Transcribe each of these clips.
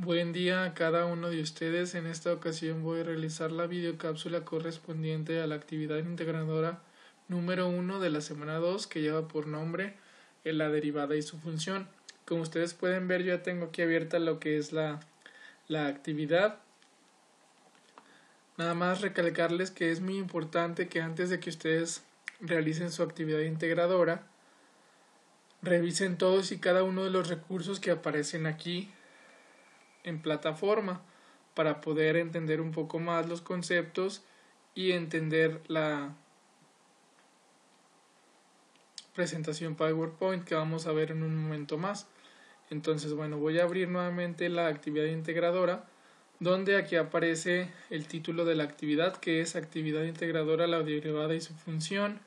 Buen día a cada uno de ustedes. En esta ocasión voy a realizar la videocápsula correspondiente a la actividad integradora número 1 de la semana 2, que lleva por nombre la derivada y su función. Como ustedes pueden ver, yo ya tengo aquí abierta lo que es la actividad. Nada más recalcarles que es muy importante que antes de que ustedes realicen su actividad integradora, revisen todos y cada uno de los recursos que aparecen aquí en plataforma para poder entender un poco más los conceptos y entender la presentación PowerPoint que vamos a ver en un momento más. Entonces, bueno, voy a abrir nuevamente la actividad integradora, donde aquí aparece el título de la actividad, que es actividad integradora, la derivada y su función,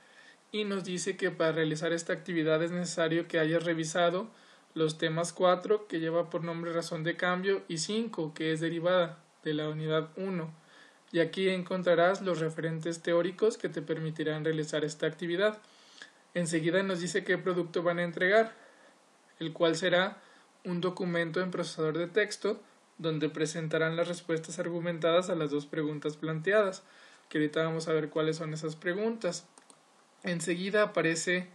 y nos dice que para realizar esta actividad es necesario que hayas revisado los temas 4, que lleva por nombre razón de cambio, y 5, que es derivada, de la unidad 1. Y aquí encontrarás los referentes teóricos que te permitirán realizar esta actividad. Enseguida nos dice qué producto van a entregar, el cual será un documento en procesador de texto, donde presentarán las respuestas argumentadas a las dos preguntas planteadas, que ahorita vamos a ver cuáles son esas preguntas. Enseguida aparece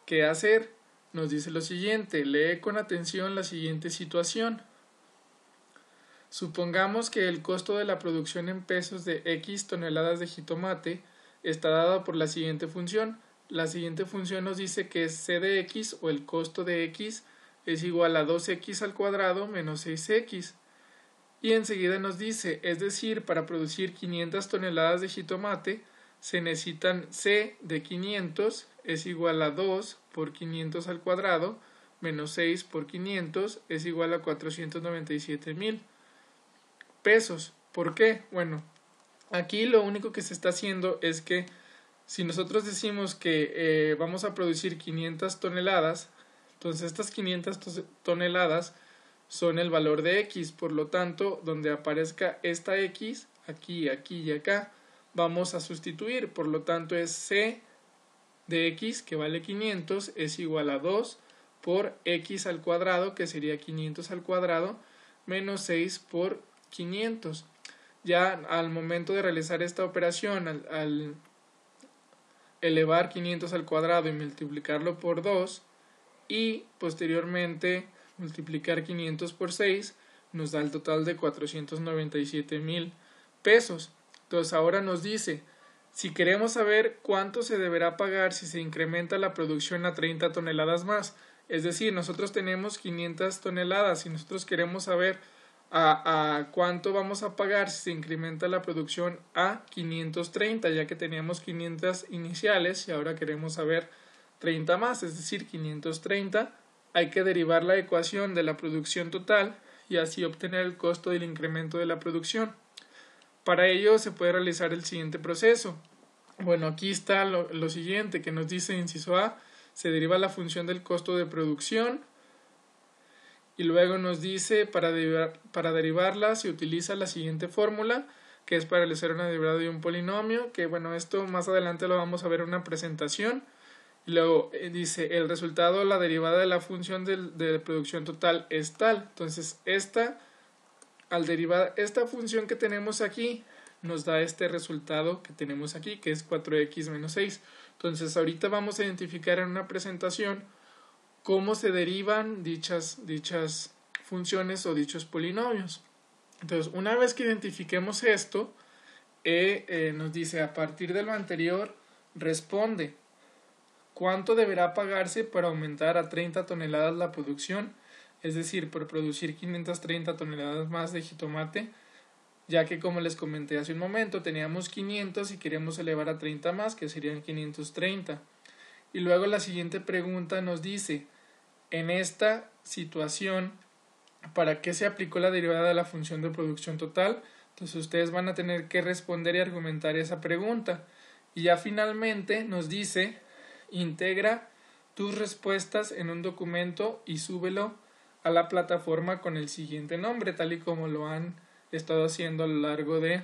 qué hacer. Nos dice lo siguiente: lee con atención la siguiente situación. Supongamos que el costo de la producción en pesos de X toneladas de jitomate está dado por la siguiente función. La siguiente función nos dice que C de X, o el costo de X, es igual a 2X al cuadrado menos 6X. Y enseguida nos dice, es decir, para producir 500 toneladas de jitomate, se necesitan C de 500 es igual a 2 por 500 al cuadrado menos 6 por 500 es igual a 497,000 pesos. ¿Por qué? Bueno, aquí lo único que se está haciendo es que si nosotros decimos que vamos a producir 500 toneladas, entonces estas 500 toneladas son el valor de X, por lo tanto, donde aparezca esta X, aquí, aquí y acá, vamos a sustituir, por lo tanto es C de X, que vale 500, es igual a 2 por X al cuadrado, que sería 500 al cuadrado, menos 6 por 500. Ya al momento de realizar esta operación, al elevar 500 al cuadrado y multiplicarlo por 2, y posteriormente multiplicar 500 por 6, nos da el total de 497,000 pesos. Entonces ahora nos dice, si queremos saber cuánto se deberá pagar si se incrementa la producción a 30 toneladas más, es decir, nosotros tenemos 500 toneladas y nosotros queremos saber a cuánto vamos a pagar si se incrementa la producción a 530, ya que teníamos 500 iniciales y ahora queremos saber 30 más, es decir, 530, hay que derivar la ecuación de la producción total y así obtener el costo del incremento de la producción. Para ello se puede realizar el siguiente proceso. Bueno, aquí está lo siguiente que nos dice inciso A, se deriva la función del costo de producción y luego nos dice para derivarla se utiliza la siguiente fórmula, que es para realizar una derivada de un polinomio, que bueno, esto más adelante lo vamos a ver en una presentación. Y luego dice el resultado, la derivada de la función de producción total es tal. Entonces al derivar esta función que tenemos aquí, nos da este resultado que tenemos aquí, que es 4x menos 6. Entonces ahorita vamos a identificar en una presentación cómo se derivan dichas funciones o dichos polinomios. Entonces una vez que identifiquemos esto, nos dice a partir de lo anterior, responde cuánto deberá pagarse para aumentar a 30 toneladas la producción, es decir, por producir 530 toneladas más de jitomate, ya que como les comenté hace un momento, teníamos 500 y queremos elevar a 30 más, que serían 530. Y luego la siguiente pregunta nos dice, en esta situación, ¿para qué se aplicó la derivada de la función de producción total? Entonces ustedes van a tener que responder y argumentar esa pregunta. Y ya finalmente nos dice, integra tus respuestas en un documento y súbelo a la plataforma con el siguiente nombre, tal y como lo han estado haciendo a lo largo de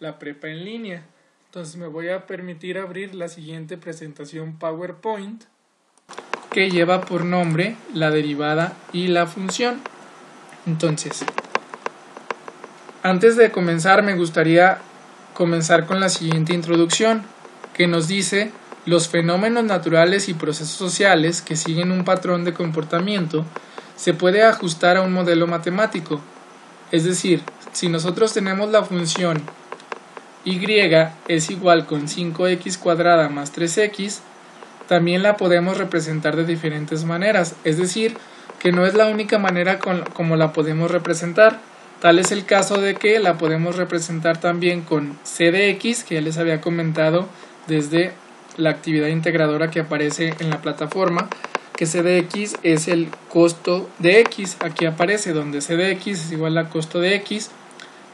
la prepa en línea. Entonces me voy a permitir abrir la siguiente presentación PowerPoint, que lleva por nombre la derivada y la función. Entonces, Antes de comenzar, me gustaría comenzar con la siguiente introducción, que nos dice: los fenómenos naturales y procesos sociales que siguen un patrón de comportamiento se puede ajustar a un modelo matemático. Es decir, si nosotros tenemos la función y es igual con 5x cuadrada más 3x, también la podemos representar de diferentes maneras. Es decir, que no es la única manera como la podemos representar. Tal es el caso de que la podemos representar también con c de x, que ya les había comentado desde la actividad integradora que aparece en la plataforma, que c de x es el costo de x. Aquí aparece donde c de x es igual a costo de x,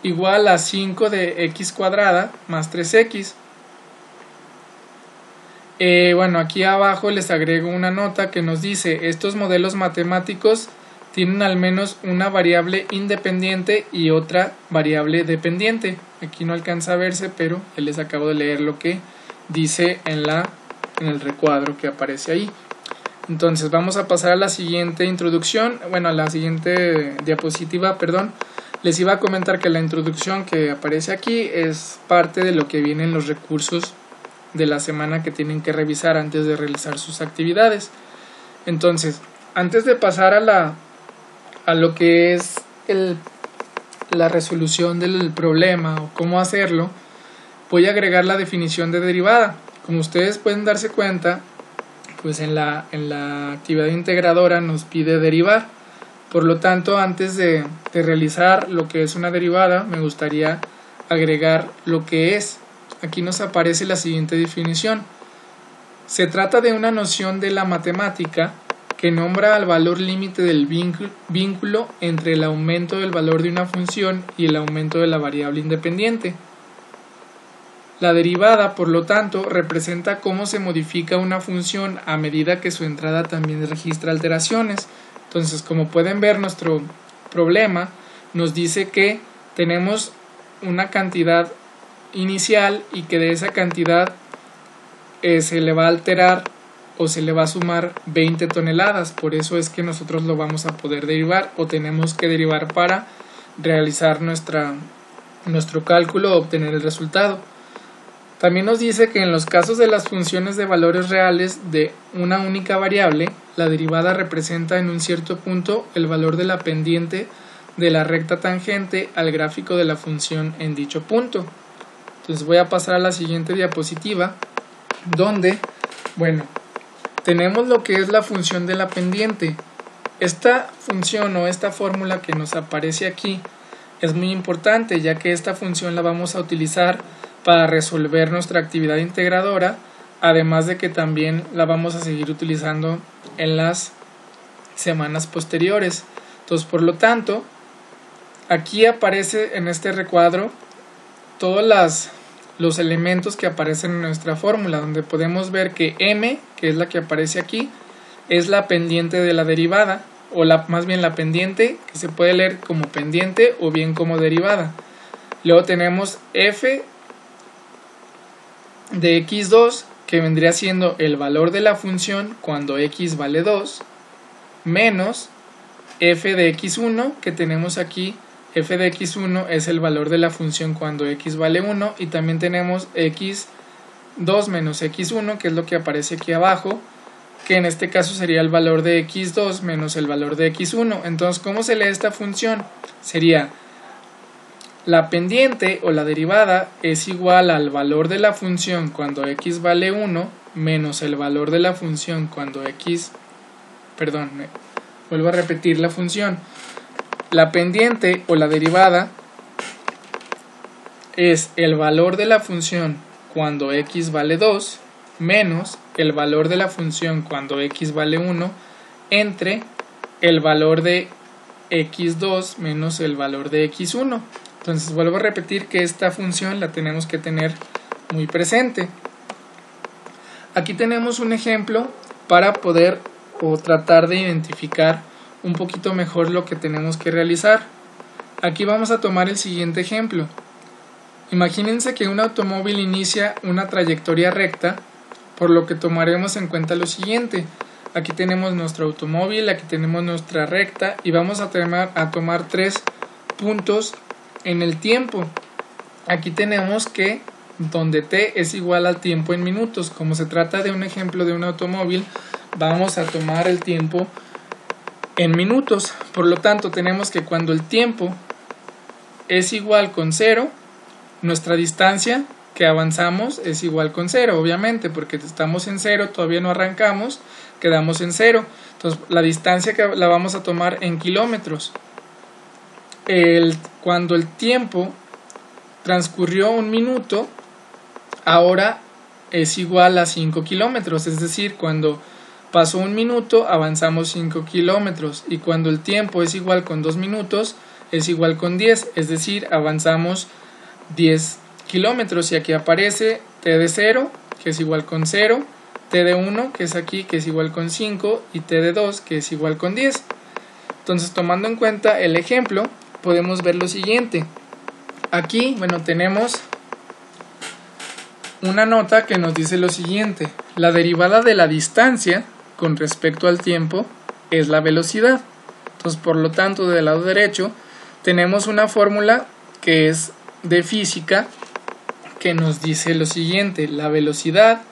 igual a 5 de x cuadrada más 3x. Bueno, aquí abajo les agrego una nota que nos dice: estos modelos matemáticos tienen al menos una variable independiente y otra variable dependiente. Aquí no alcanza a verse, pero les acabo de leer lo que dice en el recuadro que aparece ahí. Entonces vamos a pasar a la siguiente introducción, a la siguiente diapositiva, perdón. Les iba a comentar que la introducción que aparece aquí es parte de lo que viene en los recursos de la semana que tienen que revisar antes de realizar sus actividades. Entonces, antes de pasar a lo que es la resolución del problema o cómo hacerlo, voy a agregar la definición de derivada. Como ustedes pueden darse cuenta, pues en la actividad integradora nos pide derivar. Por lo tanto, antes de realizar lo que es una derivada, me gustaría agregar lo que es. Aquí nos aparece la siguiente definición. Se trata de una noción de la matemática que nombra al valor límite del vínculo entre el aumento del valor de una función y el aumento de la variable independiente. La derivada, por lo tanto, representa cómo se modifica una función a medida que su entrada también registra alteraciones. Entonces, como pueden ver, nuestro problema nos dice que tenemos una cantidad inicial y que de esa cantidad se le va a alterar o se le va a sumar 20 toneladas. Por eso es que nosotros lo vamos a poder derivar o tenemos que derivar para realizar nuestro cálculo o obtener el resultado. También nos dice que en los casos de las funciones de valores reales de una única variable, la derivada representa en un cierto punto el valor de la pendiente de la recta tangente al gráfico de la función en dicho punto. Entonces voy a pasar a la siguiente diapositiva, donde, tenemos lo que es la función de la pendiente. Esta función o esta fórmula que nos aparece aquí es muy importante, ya que esta función la vamos a utilizar para resolver nuestra actividad integradora, además de que también la vamos a seguir utilizando en las semanas posteriores. Entonces, por lo tanto, aquí aparece en este recuadro todos los elementos que aparecen en nuestra fórmula, donde podemos ver que m, que es la que aparece aquí, es la pendiente de la derivada, o más bien la pendiente, que se puede leer como pendiente o bien como derivada. Luego tenemos f de x2, que vendría siendo el valor de la función cuando x vale 2, menos f de x1, que tenemos aquí, f de x1 es el valor de la función cuando x vale 1, y también tenemos x2 menos x1, que es lo que aparece aquí abajo, que en este caso sería el valor de x2 menos el valor de x1. Entonces, ¿cómo se lee esta función? Sería: la pendiente o la derivada es igual al valor de la función cuando x vale 1 menos el valor de la función cuando vuelvo a repetir la función. La pendiente o la derivada es el valor de la función cuando x vale 2 menos el valor de la función cuando x vale 1 entre el valor de x2 menos el valor de x1. Entonces vuelvo a repetir que esta función la tenemos que tener muy presente. Aquí tenemos un ejemplo para poder o tratar de identificar un poquito mejor lo que tenemos que realizar. Aquí vamos a tomar el siguiente ejemplo. Imagínense que un automóvil inicia una trayectoria recta, por lo que tomaremos en cuenta lo siguiente. Aquí tenemos nuestro automóvil, aquí tenemos nuestra recta y vamos a tomar 3 puntos en el tiempo. Aquí tenemos que donde t es igual al tiempo en minutos. Como se trata de un ejemplo de un automóvil, vamos a tomar el tiempo en minutos. Por lo tanto, tenemos que cuando el tiempo es igual con 0, nuestra distancia que avanzamos es igual con 0, obviamente, porque estamos en 0, todavía no arrancamos, quedamos en 0. Entonces, la distancia que la vamos a tomar en kilómetros. Cuando el tiempo transcurrió 1 minuto, ahora es igual a 5 kilómetros, es decir, cuando pasó 1 minuto, avanzamos 5 kilómetros, y cuando el tiempo es igual con 2 minutos, es igual con 10, es decir, avanzamos 10 kilómetros, y aquí aparece t de 0, que es igual con 0, t de 1, que es aquí, que es igual con 5, y t de 2, que es igual con 10. Entonces, tomando en cuenta el ejemplo, podemos ver lo siguiente. Aquí, bueno, tenemos una nota que nos dice lo siguiente: la derivada de la distancia con respecto al tiempo es la velocidad. Entonces, por lo tanto, del lado derecho tenemos una fórmula que es de física que nos dice lo siguiente: la velocidad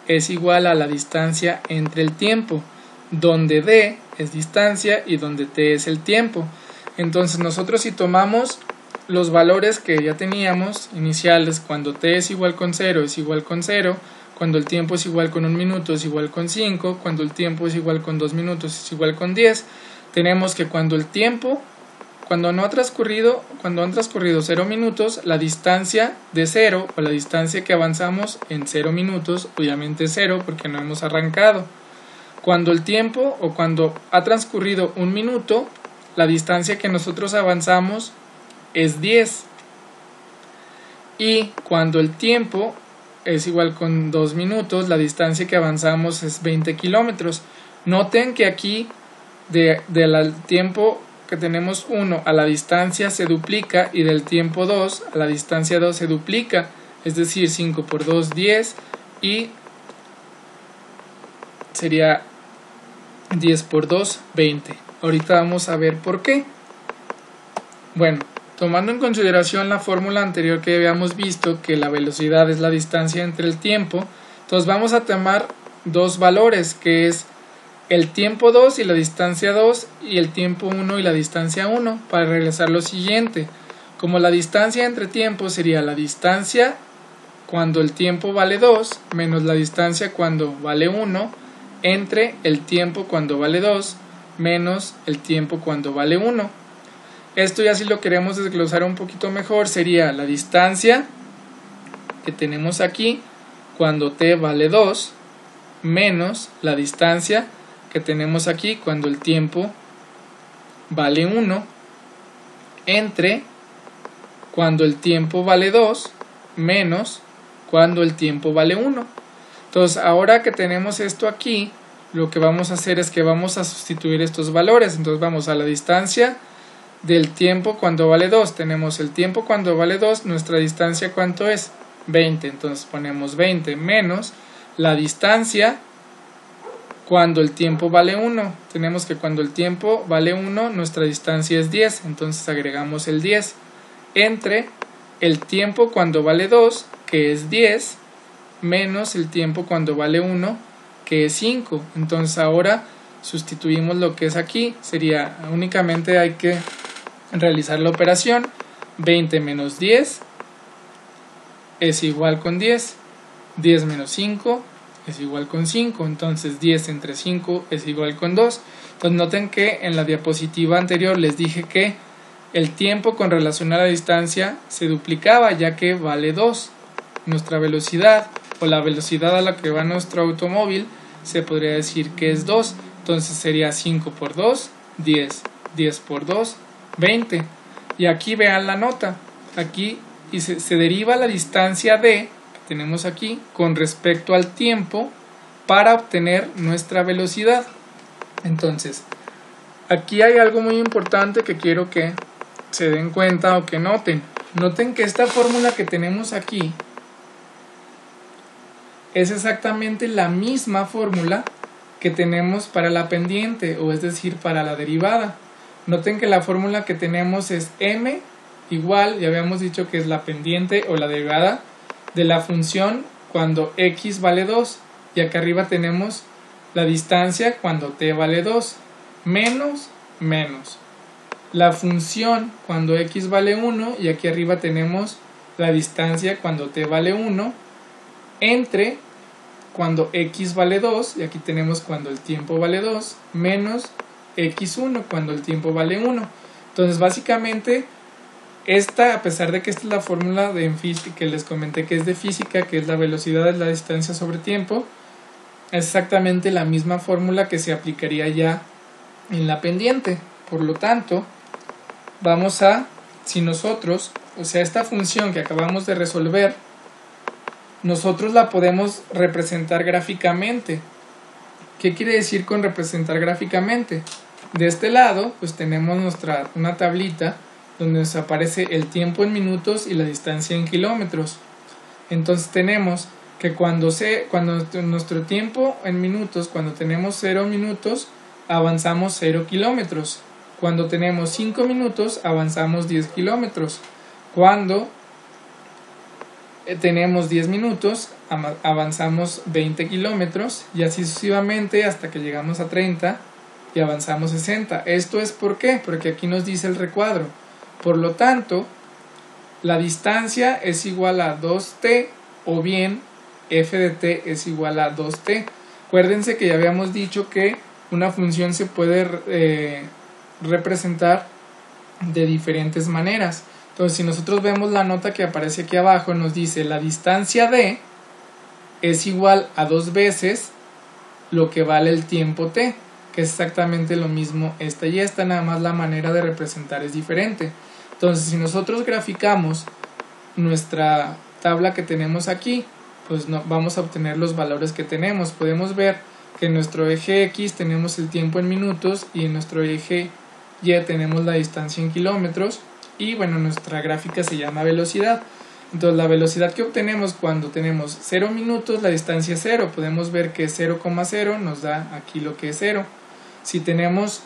es igual a la distancia entre el tiempo, donde d es distancia y donde t es el tiempo. Entonces, nosotros si tomamos los valores que ya teníamos iniciales, cuando t es igual con 0 es igual con 0, cuando el tiempo es igual con 1 minuto es igual con 5, cuando el tiempo es igual con 2 minutos es igual con 10, tenemos que cuando han transcurrido 0 minutos, la distancia de 0 o la distancia que avanzamos en 0 minutos, obviamente es 0 porque no hemos arrancado. Cuando el tiempo o cuando ha transcurrido 1 minuto, la distancia que nosotros avanzamos es 10. Y cuando el tiempo es igual con 2 minutos, la distancia que avanzamos es 20 kilómetros. Noten que aquí del tiempo que tenemos 1 a la distancia se duplica, y del tiempo 2 a la distancia 2 se duplica, es decir, 5 por 2, 10, y sería 10 por 2, 20. Ahorita vamos a ver por qué. Bueno, tomando en consideración la fórmula anterior que habíamos visto, que la velocidad es la distancia entre el tiempo, entonces vamos a tomar dos valores, que es el tiempo 2 y la distancia 2, y el tiempo 1 y la distancia 1, para realizar lo siguiente. Como la distancia entre tiempos sería la distancia cuando el tiempo vale 2 menos la distancia cuando vale 1, entre el tiempo cuando vale 2 menos el tiempo cuando vale 1. Esto ya si lo queremos desglosar un poquito mejor, sería la distancia que tenemos aquí cuando t vale 2 menos la distancia que tenemos aquí cuando el tiempo vale 1, entre cuando el tiempo vale 2 menos cuando el tiempo vale 1. Entonces, ahora que tenemos esto aquí, lo que vamos a hacer es que vamos a sustituir estos valores. Entonces vamos a la distancia del tiempo cuando vale 2. Tenemos el tiempo cuando vale 2, nuestra distancia ¿cuánto es? 20. Entonces ponemos 20 menos la distancia cuando el tiempo vale 1. Tenemos que cuando el tiempo vale 1, nuestra distancia es 10. Entonces agregamos el 10 entre el tiempo cuando vale 2, que es 10, menos el tiempo cuando vale 1, que es 5. Entonces ahora sustituimos lo que es aquí. Sería únicamente hay que realizar la operación. 20 menos 10 es igual con 10. 10 menos 5 es igual con 5. Entonces 10 entre 5 es igual con 2. Entonces noten que en la diapositiva anterior les dije que el tiempo con relación a la distancia se duplicaba, ya que vale 2. Nuestra velocidad o la velocidad a la que va nuestro automóvil se podría decir que es 2. Entonces sería 5 por 2, 10. 10 por 2, 20. Y aquí vean la nota. Aquí se deriva la distancia d que tenemos aquí con respecto al tiempo para obtener nuestra velocidad. Entonces, aquí hay algo muy importante que quiero que se den cuenta o que noten. Noten que esta fórmula que tenemos aquí es exactamente la misma fórmula que tenemos para la pendiente, o es decir, para la derivada. Noten que la fórmula que tenemos es m igual, ya habíamos dicho que es la pendiente o la derivada de la función cuando x vale 2. Y acá arriba tenemos la distancia cuando t vale 2. Menos. La función cuando x vale 1. Y aquí arriba tenemos la distancia cuando t vale 1. Entre cuando x vale 2. Y aquí tenemos cuando el tiempo vale 2. Menos x1 cuando el tiempo vale 1. Entonces básicamente esta, a pesar de que esta es la fórmula de física que les comenté que es de física, que es la velocidad de la distancia sobre tiempo, es exactamente la misma fórmula que se aplicaría ya en la pendiente. Por lo tanto, vamos a, si nosotros, o sea, esta función que acabamos de resolver, nosotros la podemos representar gráficamente. ¿Qué quiere decir con representar gráficamente? De este lado, pues tenemos una tablita donde nos aparece el tiempo en minutos y la distancia en kilómetros. Entonces tenemos que cuando nuestro tiempo en minutos, cuando tenemos 0 minutos, avanzamos 0 kilómetros. Cuando tenemos 5 minutos, avanzamos 10 kilómetros. Cuando tenemos 10 minutos, avanzamos 20 kilómetros y así sucesivamente hasta que llegamos a 30 y avanzamos 60. ¿Esto es por qué? Porque aquí nos dice el recuadro. Por lo tanto, la distancia es igual a 2t o bien f de t es igual a 2t. Acuérdense que ya habíamos dicho que una función se puede representar de diferentes maneras. Entonces, si nosotros vemos la nota que aparece aquí abajo, nos dice la distancia d es igual a 2 veces lo que vale el tiempo t, que es exactamente lo mismo esta y esta, nada más la manera de representar es diferente. Entonces, si nosotros graficamos nuestra tabla que tenemos aquí, pues vamos a obtener los valores que tenemos. Podemos ver que en nuestro eje X tenemos el tiempo en minutos y en nuestro eje Y tenemos la distancia en kilómetros. Y bueno, nuestra gráfica se llama velocidad. Entonces, la velocidad que obtenemos cuando tenemos 0 minutos, la distancia es 0. Podemos ver que 0,0 nos da aquí lo que es 0. Si tenemos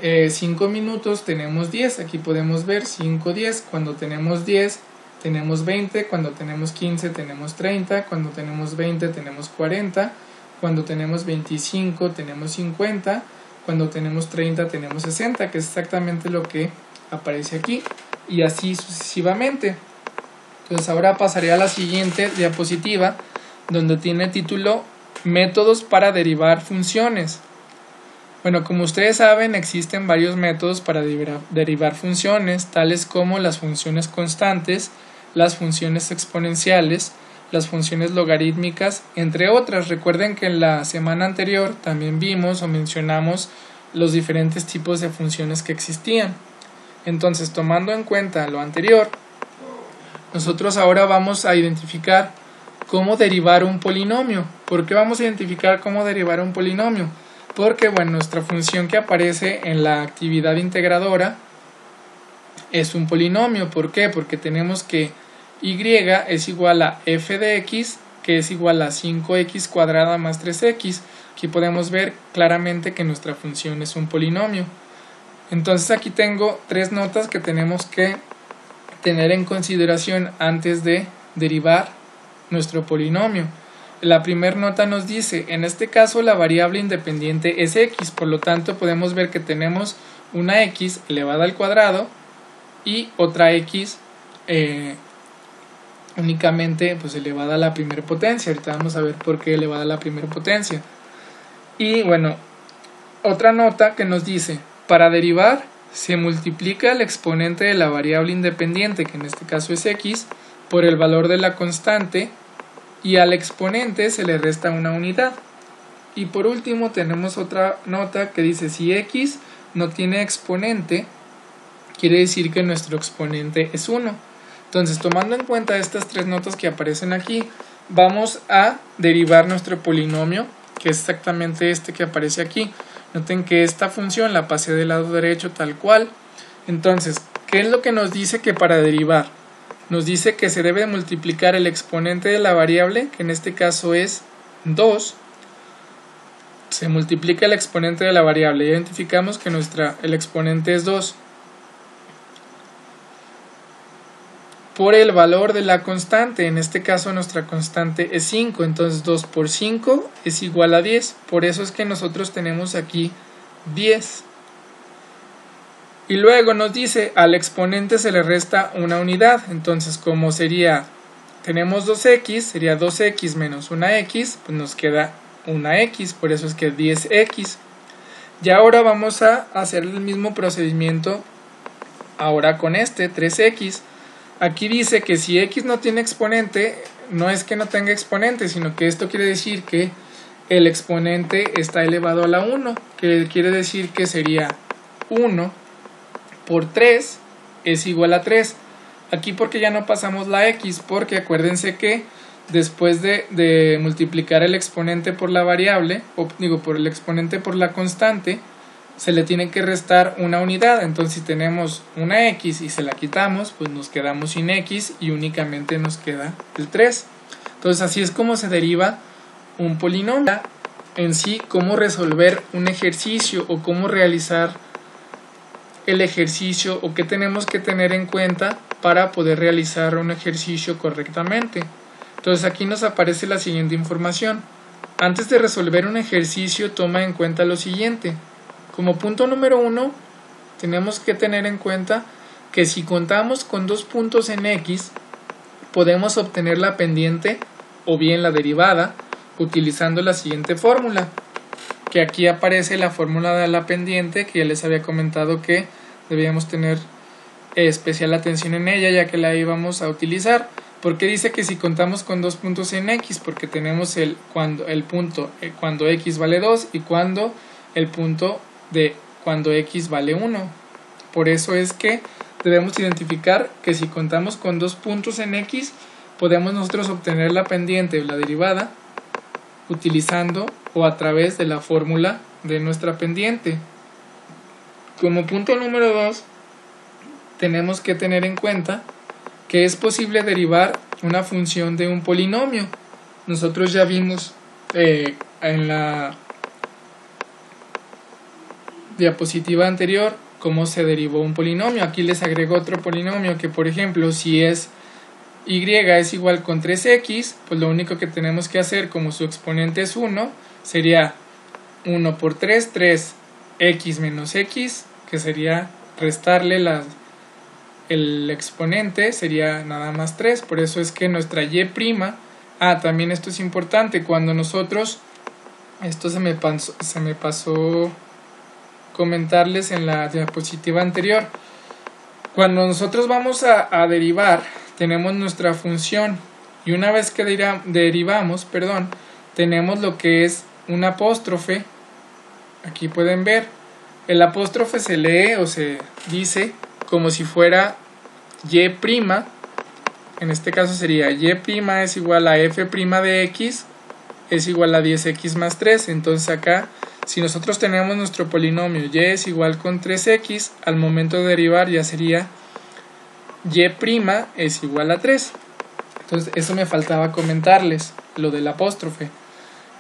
5 minutos, tenemos 10. Aquí podemos ver 5, 10. Cuando tenemos 10, tenemos 20. Cuando tenemos 15, tenemos 30. Cuando tenemos 20, tenemos 40. Cuando tenemos 25, tenemos 50. Cuando tenemos 30, tenemos 60, que es exactamente lo que aparece aquí. Y así sucesivamente. Entonces ahora pasaré a la siguiente diapositiva, donde tiene título Métodos para derivar funciones. Bueno, como ustedes saben, existen varios métodos para derivar funciones, tales como las funciones constantes, las funciones exponenciales, las funciones logarítmicas, entre otras. Recuerden que en la semana anterior también vimos o mencionamos los diferentes tipos de funciones que existían. Entonces, tomando en cuenta lo anterior, nosotros ahora vamos a identificar cómo derivar un polinomio. ¿Por qué vamos a identificar cómo derivar un polinomio? Porque, bueno, nuestra función que aparece en la actividad integradora es un polinomio. ¿Por qué? Porque tenemos que y es igual a f de x, que es igual a 5x cuadrada más 3x. Aquí podemos ver claramente que nuestra función es un polinomio. Entonces aquí tengo 3 notas que tenemos que tener en consideración antes de derivar nuestro polinomio. La primera nota nos dice, en este caso la variable independiente es x, por lo tanto podemos ver que tenemos una x elevada al cuadrado y otra x únicamente pues elevada a la primera potencia. Ahorita vamos a ver por qué elevada a la primera potencia. Y bueno, otra nota que nos dice, para derivar se multiplica el exponente de la variable independiente, que en este caso es x, por el valor de la constante, y al exponente se le resta una unidad. Y por último tenemos otra nota que dice, si x no tiene exponente, quiere decir que nuestro exponente es 1. Entonces, tomando en cuenta estas 3 notas que aparecen aquí, vamos a derivar nuestro polinomio, que es exactamente este que aparece aquí. Noten que esta función la pasé del lado derecho tal cual. Entonces, ¿qué es lo que nos dice que para derivar? Nos dice que se debe multiplicar el exponente de la variable, que en este caso es 2. Se multiplica el exponente de la variable. Identificamos que el exponente es 2. por el valor de la constante. En este caso nuestra constante es 5, entonces 2 por 5 es igual a 10. Por eso es que nosotros tenemos aquí 10. Y luego nos dice, al exponente se le resta una unidad. Entonces, como tenemos 2x, sería 2x menos una x, pues nos queda una x, por eso es que 10x. Y ahora vamos a hacer el mismo procedimiento ahora con 3x. Aquí dice que si x no tiene exponente, no es que no tenga exponente, sino que esto quiere decir que el exponente está elevado a la 1, que quiere decir que sería 1 por 3 es igual a 3. Aquí porque ya no pasamos la x, porque acuérdense que después de multiplicar el exponente por la variable, por el exponente por la constante, se le tiene que restar una unidad. Entonces si tenemos una x y se la quitamos, pues nos quedamos sin x y únicamente nos queda el 3. Entonces así es como se deriva un polinomio. En sí, cómo resolver un ejercicio o cómo realizar el ejercicio o qué tenemos que tener en cuenta para poder realizar un ejercicio correctamente. Entonces aquí nos aparece la siguiente información. Antes de resolver un ejercicio, toma en cuenta lo siguiente. Como punto número 1, tenemos que tener en cuenta que si contamos con dos puntos en x, podemos obtener la pendiente o bien la derivada utilizando la siguiente fórmula, que aquí aparece la fórmula de la pendiente, que ya les había comentado que debíamos tener especial atención en ella ya que la íbamos a utilizar. ¿Por qué dice que si contamos con dos puntos en x? Porque tenemos cuando x vale 2 y el punto de cuando x vale 1. Por eso es que debemos identificar que si contamos con dos puntos en x, podemos nosotros obtener la pendiente o la derivada utilizando o a través de la fórmula de nuestra pendiente. Como punto número 2, tenemos que tener en cuenta que es posible derivar una función de un polinomio. Nosotros ya vimos en la diapositiva anterior cómo se derivó un polinomio. Aquí les agrego otro polinomio que, por ejemplo, si es y es igual con 3x, pues lo único que tenemos que hacer, como su exponente es 1, sería 1 por 3, 3x menos x, que sería restarle el exponente, sería nada más 3. Por eso es que nuestra y', también esto es importante, cuando nosotros, esto se me pasó comentarles en la diapositiva anterior, cuando nosotros vamos a derivar, tenemos nuestra función y una vez que derivamos, tenemos lo que es un apóstrofe. Aquí pueden ver, el apóstrofe se lee o se dice como si fuera y', en este caso sería y' es igual a f' de x es igual a 10x más 3. Entonces acá, si nosotros tenemos nuestro polinomio y es igual con 3x, al momento de derivar ya sería y' es igual a 3. Entonces eso me faltaba comentarles, lo del apóstrofe.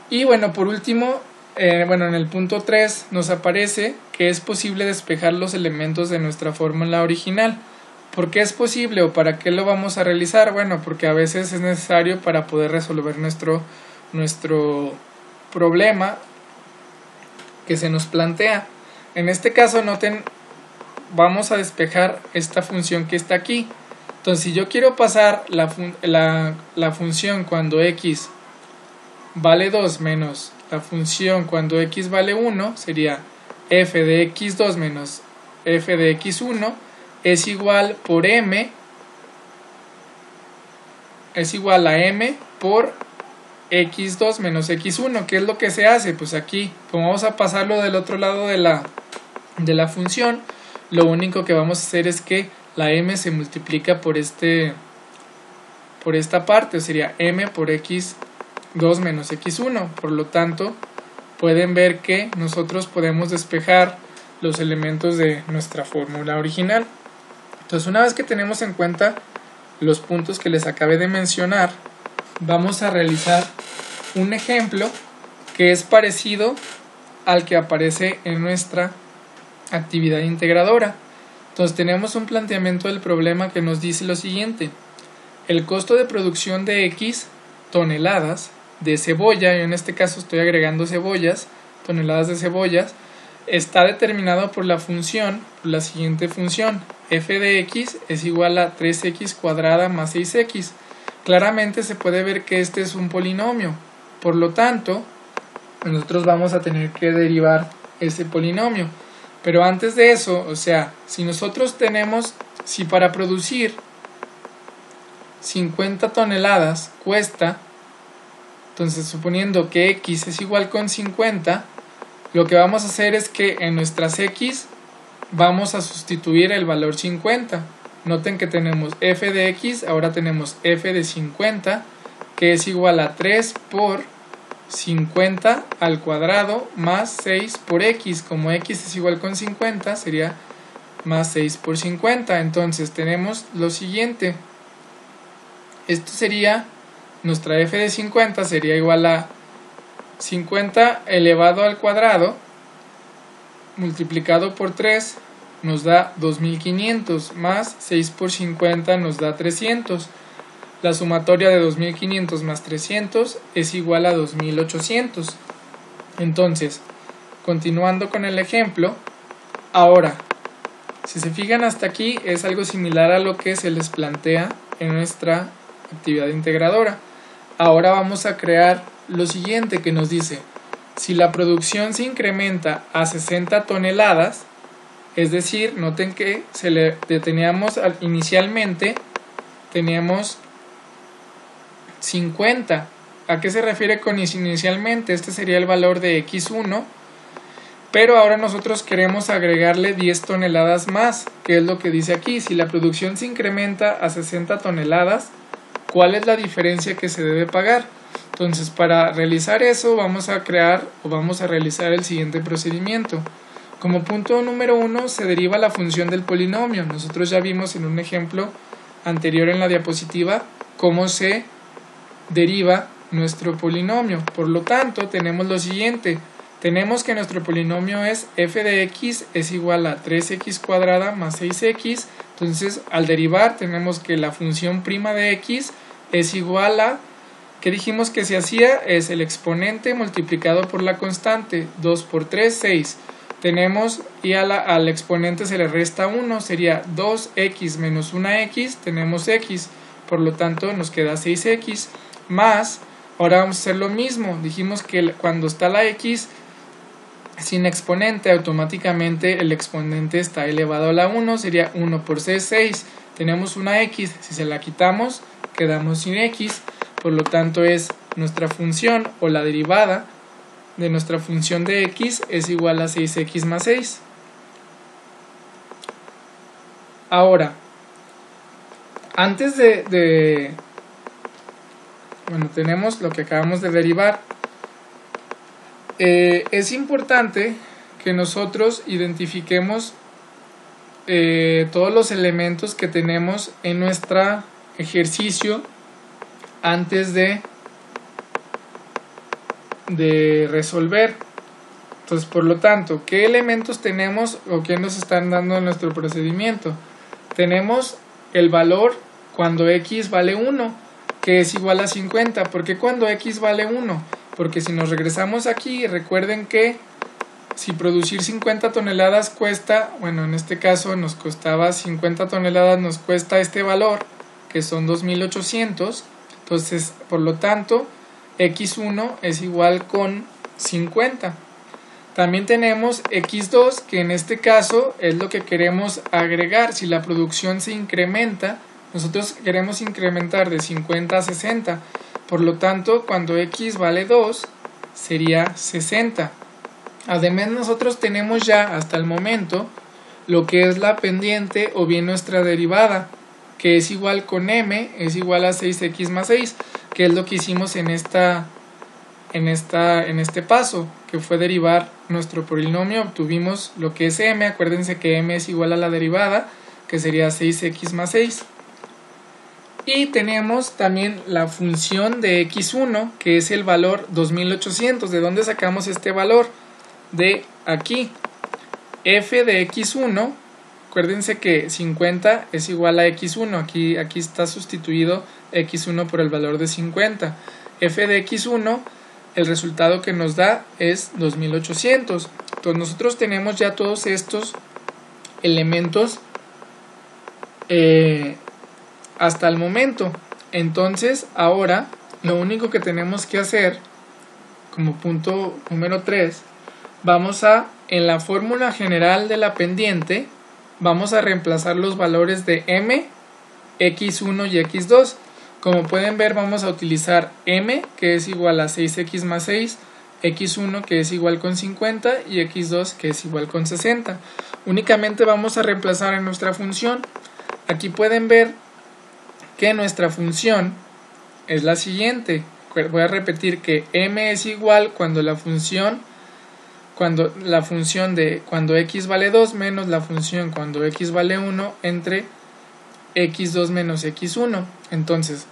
Y bueno, por último, en el punto 3 nos aparece que es posible despejar los elementos de nuestra fórmula original. ¿Por qué es posible o para qué lo vamos a realizar? Bueno, porque a veces es necesario para poder resolver nuestro problema que se nos plantea. En este caso, noten, vamos a despejar esta función que está aquí. Entonces, si yo quiero pasar la función cuando x vale 2 menos la función cuando x vale 1, sería f de x2 menos f de x1 es igual por m, es igual a m por x2 menos x1. ¿Qué es lo que se hace? Pues aquí, como vamos a pasarlo del otro lado de la función, lo único que vamos a hacer es que la m se multiplica por esta parte, o sería m por x2 menos x1. Por lo tanto, pueden ver que nosotros podemos despejar los elementos de nuestra fórmula original. Entonces, una vez que tenemos en cuenta los puntos que les acabé de mencionar, vamos a realizar un ejemplo que es parecido al que aparece en nuestra actividad integradora. Entonces tenemos un planteamiento del problema que nos dice lo siguiente: el costo de producción de X toneladas de cebolla, yo en este caso estoy agregando cebollas, toneladas de cebollas, está determinado por la siguiente función, f de x es igual a 3x cuadrada más 6x. Claramente se puede ver que este es un polinomio, por lo tanto, nosotros vamos a tener que derivar ese polinomio. Pero antes de eso, o sea, si para producir 50 toneladas cuesta, entonces suponiendo que x es igual con 50, lo que vamos a hacer es que en nuestras x vamos a sustituir el valor 50. Noten que tenemos f de x, ahora tenemos f de 50, que es igual a 3 por 50 al cuadrado más 6 por x. Como x es igual con 50, sería más 6 por 50. Entonces tenemos lo siguiente. Esto sería, nuestra f de 50 sería igual a 50 elevado al cuadrado multiplicado por 3 nos da 2500 más 6 por 50 nos da 300. La sumatoria de 2500 más 300 es igual a 2800. Entonces, continuando con el ejemplo, ahora, si se fijan hasta aquí es algo similar a lo que se les plantea en nuestra actividad integradora. Ahora vamos a crear lo siguiente que nos dice, si la producción se incrementa a 60 toneladas, es decir, noten que inicialmente teníamos 50. ¿A qué se refiere con inicialmente? Este sería el valor de x1, pero ahora nosotros queremos agregarle 10 toneladas más, que es lo que dice aquí. Si la producción se incrementa a 60 toneladas, ¿cuál es la diferencia que se debe pagar? Entonces, para realizar eso vamos a realizar el siguiente procedimiento. Como punto número 1 se deriva la función del polinomio. Nosotros ya vimos en un ejemplo anterior en la diapositiva cómo se deriva nuestro polinomio. Por lo tanto, tenemos lo siguiente. Tenemos que nuestro polinomio es f de x es igual a 3x cuadrada más 6x. Entonces, al derivar tenemos que la función prima de x es igual a, ¿qué dijimos que se hacía? Es el exponente multiplicado por la constante. 2 por 3, 6. Tenemos, y al exponente se le resta 1, sería 2x menos 1x, tenemos x, por lo tanto nos queda 6x, más, ahora vamos a hacer lo mismo, dijimos que cuando está la x sin exponente, automáticamente el exponente está elevado a la 1, sería 1 por 6, 6, tenemos una x, si se la quitamos, quedamos sin x, por lo tanto es nuestra función o la derivada de nuestra función de x es igual a 6x más 6. Ahora, antes bueno, tenemos lo que acabamos de derivar. Es importante que nosotros identifiquemos todos los elementos que tenemos en nuestro ejercicio antes de resolver. Entonces, por lo tanto, ¿qué elementos tenemos o qué nos están dando en nuestro procedimiento? Tenemos el valor cuando x vale 1, que es igual a 50. ¿Por qué cuando x vale 1? Porque si nos regresamos aquí, recuerden que si producir 50 toneladas cuesta, bueno, en este caso nos costaba 50 toneladas, nos cuesta este valor, que son 2800. Entonces, por lo tanto, x1 es igual con 50. También tenemos x2, que en este caso es lo que queremos agregar. Si la producción se incrementa, nosotros queremos incrementar de 50 a 60. Por lo tanto, cuando x vale 2, sería 60. Además, nosotros tenemos ya hasta el momento lo que es la pendiente o bien nuestra derivada, que es igual con m, es igual a 6x más 6, que es lo que hicimos en este paso, que fue derivar nuestro polinomio. Obtuvimos lo que es m, acuérdense que m es igual a la derivada, que sería 6x más 6. Y tenemos también la función de x1, que es el valor 2800. ¿De dónde sacamos este valor? De aquí. F de x1 acuérdense que 50 es igual a x1, aquí está sustituido x1 por el valor de 50. F de x1, el resultado que nos da es 2800. Entonces nosotros tenemos ya todos estos elementos hasta el momento. Entonces ahora lo único que tenemos que hacer como punto número 3, vamos a, en la fórmula general de la pendiente, vamos a reemplazar los valores de m, x1 y x2. Como pueden ver, vamos a utilizar m, que es igual a 6x más 6, x1 que es igual con 50 y x2 que es igual con 60. Únicamente vamos a reemplazar en nuestra función. Aquí pueden ver que nuestra función es la siguiente. Voy a repetir que m es igual cuando la función de cuando x vale 2 menos la función cuando x vale 1 entre x2 menos x1. Entonces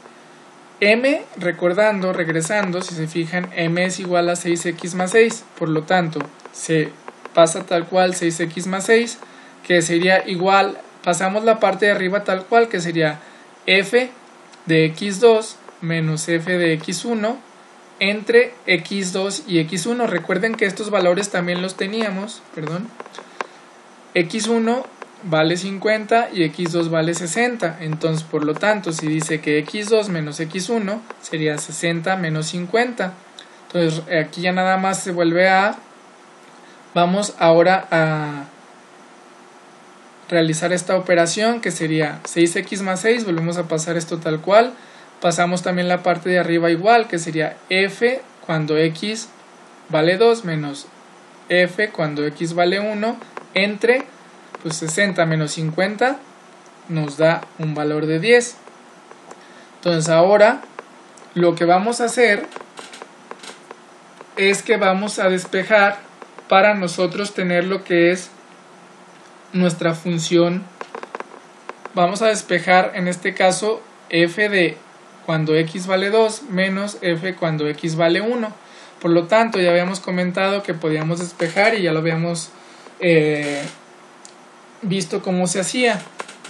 m, regresando, si se fijan, m es igual a 6x más 6, por lo tanto se pasa tal cual 6x más 6, que sería igual, pasamos la parte de arriba tal cual, que sería f de x2 menos f de x1 entre x2 y x1. Recuerden que estos valores también los teníamos, x1 vale 50 y x2 vale 60, entonces por lo tanto si dice que x2 menos x1 sería 60 menos 50, entonces aquí ya nada más se vuelve a, vamos ahora a realizar esta operación que sería 6x más 6, volvemos a pasar esto tal cual, pasamos también la parte de arriba igual, que sería f cuando x vale 2 menos f cuando x vale 1 entre 60 menos 50 nos da un valor de 10. Entonces ahora lo que vamos a hacer es que vamos a despejar para nosotros tener lo que es nuestra función. Vamos a despejar en este caso f de cuando x vale 2 menos f cuando x vale 1. Por lo tanto ya habíamos comentado que podíamos despejar y ya lo habíamos visto cómo se hacía.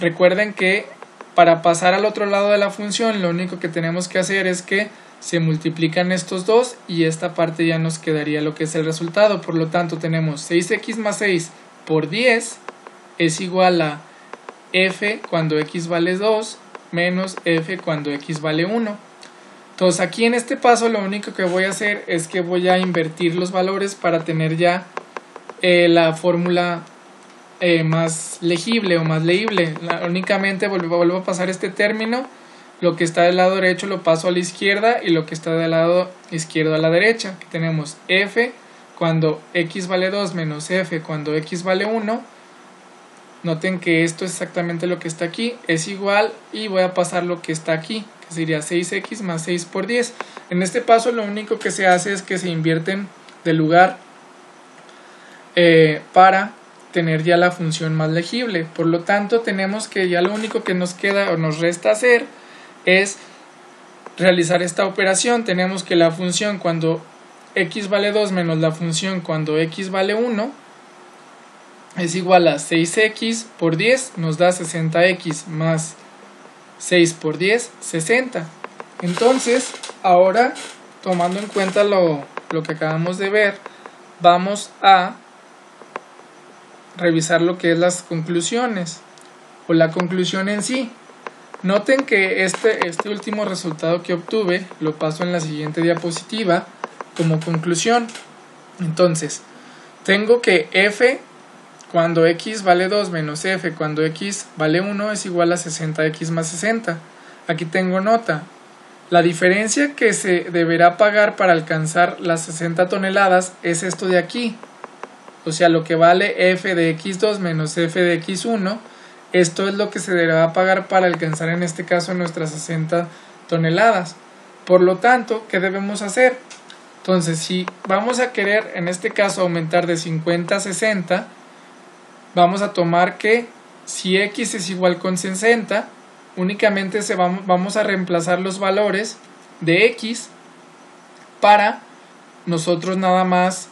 Recuerden que para pasar al otro lado de la función lo único que tenemos que hacer es que se multiplican estos dos y esta parte ya nos quedaría lo que es el resultado. Por lo tanto tenemos 6x más 6 por 10 es igual a f cuando x vale 2 menos f cuando x vale 1. Entonces aquí en este paso lo único que voy a hacer es que voy a invertir los valores para tener ya la fórmula más legible o más leíble. Únicamente vuelvo a pasar este término, lo que está del lado derecho lo paso a la izquierda y lo que está del lado izquierdo a la derecha. Aquí tenemos f cuando x vale 2 menos f cuando x vale 1. Noten que esto es exactamente lo que está aquí, es igual, y voy a pasar lo que está aquí, que sería 6x más 6 por 10. En este paso lo único que se hace es que se invierten de lugar para tener ya la función más legible. Por lo tanto tenemos que ya lo único que nos queda o nos resta hacer es realizar esta operación. Tenemos que la función cuando x vale 2 menos la función cuando x vale 1 es igual a 6x por 10, nos da 60x más 6 por 10, 60. Entonces ahora, tomando en cuenta lo que acabamos de ver, vamos a revisar lo que es las conclusiones o la conclusión en sí. Noten que este último resultado que obtuve lo paso en la siguiente diapositiva como conclusión. Entonces tengo que f cuando x vale 2 menos f cuando x vale 1 es igual a 60x más 60. Aquí tengo nota. La diferencia que se deberá pagar para alcanzar las 60 toneladas es esto de aquí. O sea, lo que vale f de x2 menos f de x1, esto es lo que se deberá pagar para alcanzar en este caso nuestras 60 toneladas. Por lo tanto, ¿qué debemos hacer? Entonces, si vamos a querer en este caso aumentar de 50 a 60, vamos a tomar que si x es igual con 60, únicamente vamos a reemplazar los valores de x para nosotros nada más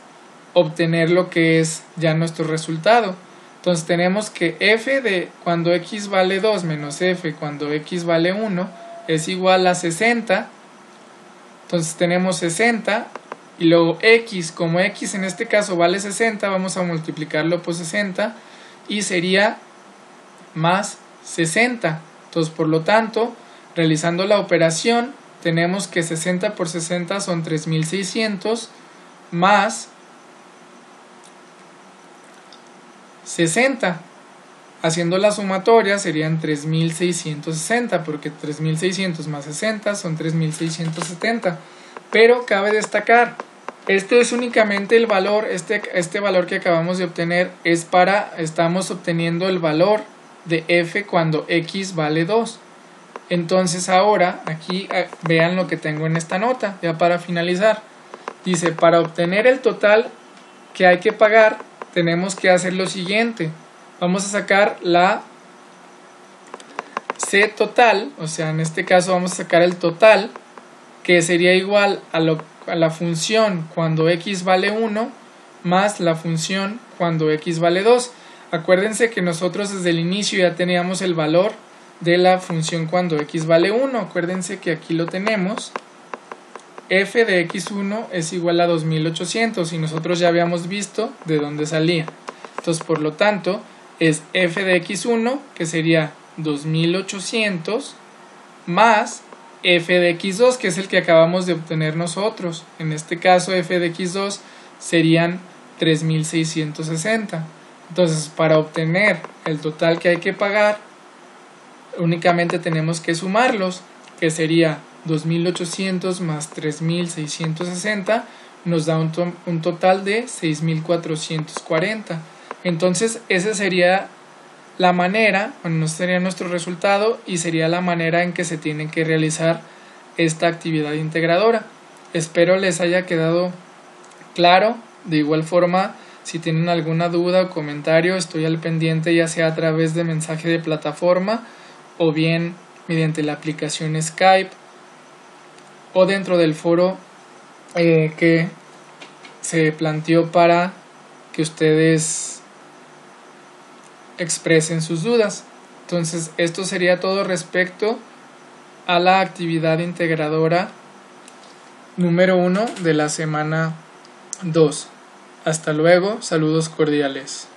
obtener lo que es ya nuestro resultado. Entonces tenemos que f de cuando x vale 2 menos f cuando x vale 1 es igual a 60. Entonces tenemos 60 y luego x, como x en este caso vale 60, vamos a multiplicarlo por 60 y sería más 60. Entonces por lo tanto, realizando la operación, tenemos que 60 por 60 son 3600 más 60. Haciendo la sumatoria serían 3660 porque 3600 más 60 son 3670. Pero cabe destacar, esto es únicamente el valor, este valor que acabamos de obtener estamos obteniendo el valor de f cuando x vale 2. Entonces ahora, aquí vean lo que tengo en esta nota, ya para finalizar. Dice, para obtener el total que hay que pagar, tenemos que hacer lo siguiente. Vamos a sacar la C total, o sea, en este caso vamos a sacar el total, que sería igual a la función cuando x vale 1 más la función cuando x vale 2. Acuérdense que nosotros desde el inicio ya teníamos el valor de la función cuando x vale 1. Acuérdense que aquí lo tenemos. F de x1 es igual a 2800 y nosotros ya habíamos visto de dónde salía. Entonces, por lo tanto, es f de x1, que sería 2800, más f de x2, que es el que acabamos de obtener nosotros. En este caso, f de x2 serían 3660. Entonces, para obtener el total que hay que pagar, únicamente tenemos que sumarlos, que sería 2800 más 3660, nos da un total de 6440. Entonces, esa sería la manera, bueno, sería nuestro resultado y sería la manera en que se tiene que realizar esta actividad integradora. Espero les haya quedado claro. De igual forma, si tienen alguna duda o comentario, estoy al pendiente, ya sea a través de mensaje de plataforma o bien mediante la aplicación Skype o dentro del foro que se planteó para que ustedes expresen sus dudas. Entonces, esto sería todo respecto a la actividad integradora número 1 de la semana 2. Hasta luego, saludos cordiales.